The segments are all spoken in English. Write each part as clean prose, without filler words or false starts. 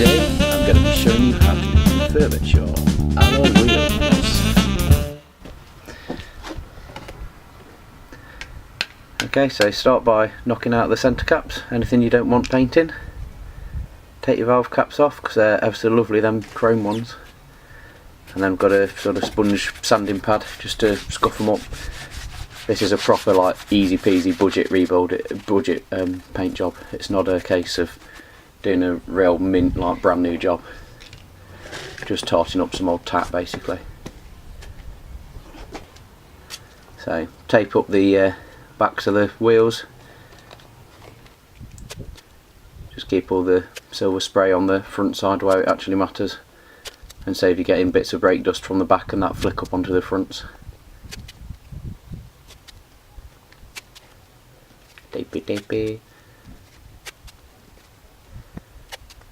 Today I'm going to be showing you how to refurbish your alloy wheels. Okay, so start by knocking out the centre caps, anything you don't want painting. Take your valve caps off because they're ever so lovely, them chrome ones. And then we've got a sort of sponge sanding pad just to scuff them up. This is a proper like easy peasy budget rebuild, budget paint job. It's not a case of doing a real mint like brand new job. Just tarting up some old tat basically. So tape up the backs of the wheels. Just keep all the silver spray on the front side where it actually matters, and save you getting bits of brake dust from the back and that flick up onto the fronts. Tapey tapey.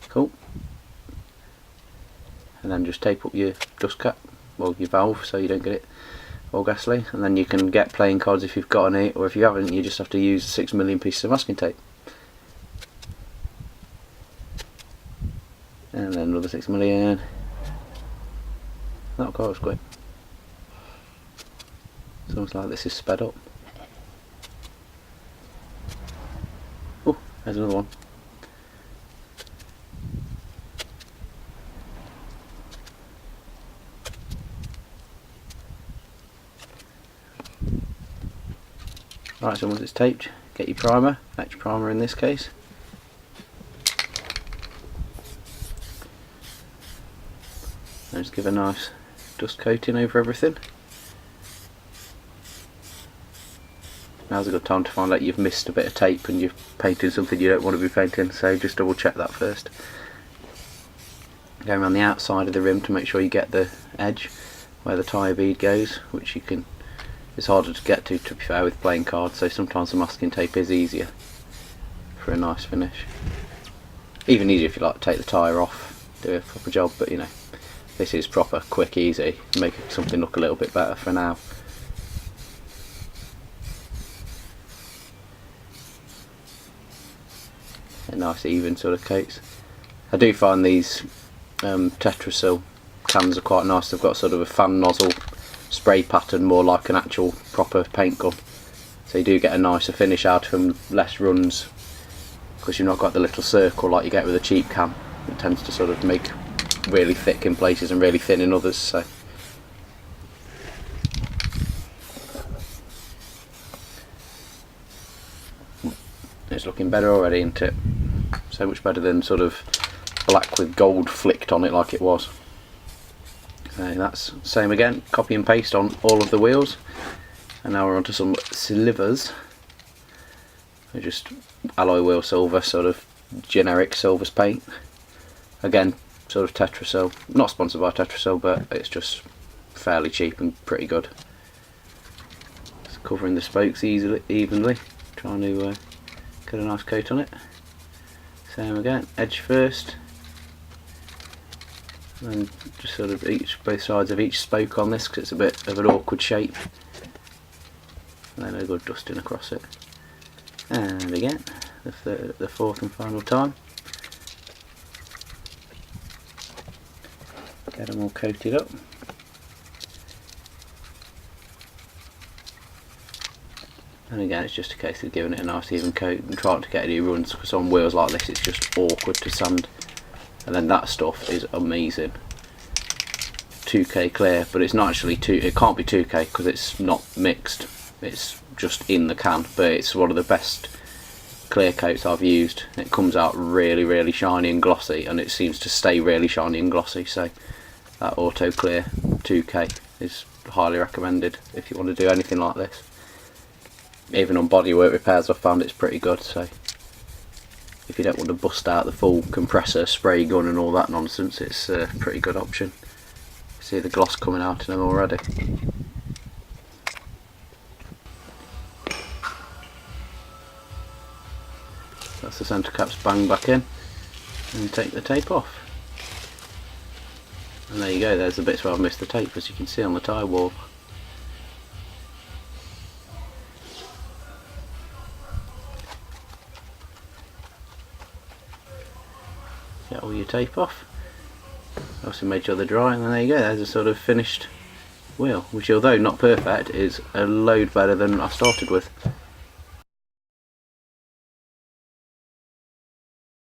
Cool. And then just tape up your dust cap, well your valve, so you don't get it all ghastly. And then you can get playing cards if you've got any, or if you haven't you just have to use 6 million pieces of masking tape. And then another 6 million. That'll go as quick. It's almost like this is sped up. Oh, there's another one. Right, so once it's taped, get your primer, extra primer in this case. And just give a nice dust coating over everything. Now's a good time to find out you've missed a bit of tape and you're painting something you don't want to be painting, so just double check that first. Go around the outside of the rim to make sure you get the edge where the tyre bead goes, which you can, it's harder to get to be fair with playing cards, so sometimes the masking tape is easier for a nice finish. Even easier if you like to take the tyre off, do a proper job, but you know, this is proper, quick, easy, make something look a little bit better for now. A nice even sort of coats. I do find these Tetrasil cans are quite nice. They've got sort of a fan nozzle spray pattern, more like an actual proper paint gun, so you do get a nicer finish out of them, less runs, because you've not got the little circle like you get with a cheap can. It tends to sort of make really thick in places and really thin in others. So it's looking better already, isn't it? So much better than sort of black with gold flicked on it like it was. So that's same again, copy and paste on all of the wheels. And now we're onto some slivers. They're just alloy wheel silver, sort of generic silvers paint. Again, sort of Tetrasil, not sponsored by Tetrasil, but it's just fairly cheap and pretty good. Just covering the spokes evenly, trying to get a nice coat on it. Same again, edge first, and just sort of both sides of each spoke on this because it's a bit of an awkward shape. And then a good dusting across it. And again, the fourth and final time. Get them all coated up. And again, it's just a case of giving it a nice even coat and trying to get any runs, because on wheels like this it's just awkward to sand. And then that stuff is amazing. 2K clear, but it's not actually it can't be 2K because it's not mixed. It's just in the can, but it's one of the best clear coats I've used. It comes out really, really shiny and glossy, and it seems to stay really shiny and glossy. So that Auto Clear 2K is highly recommended if you want to do anything like this. Even on bodywork repairs I've found it's pretty good, so if you don't want to bust out the full compressor, spray gun and all that nonsense, it's a pretty good option. See the gloss coming out in them already. That's the centre caps bang back in, and take the tape off. And there you go, there's the bits where I've missed the tape, as you can see on the tyre wall. Get all your tape off. Also made sure they're dry, and then there you go, there's a sort of finished wheel, which although not perfect is a load better than I started with.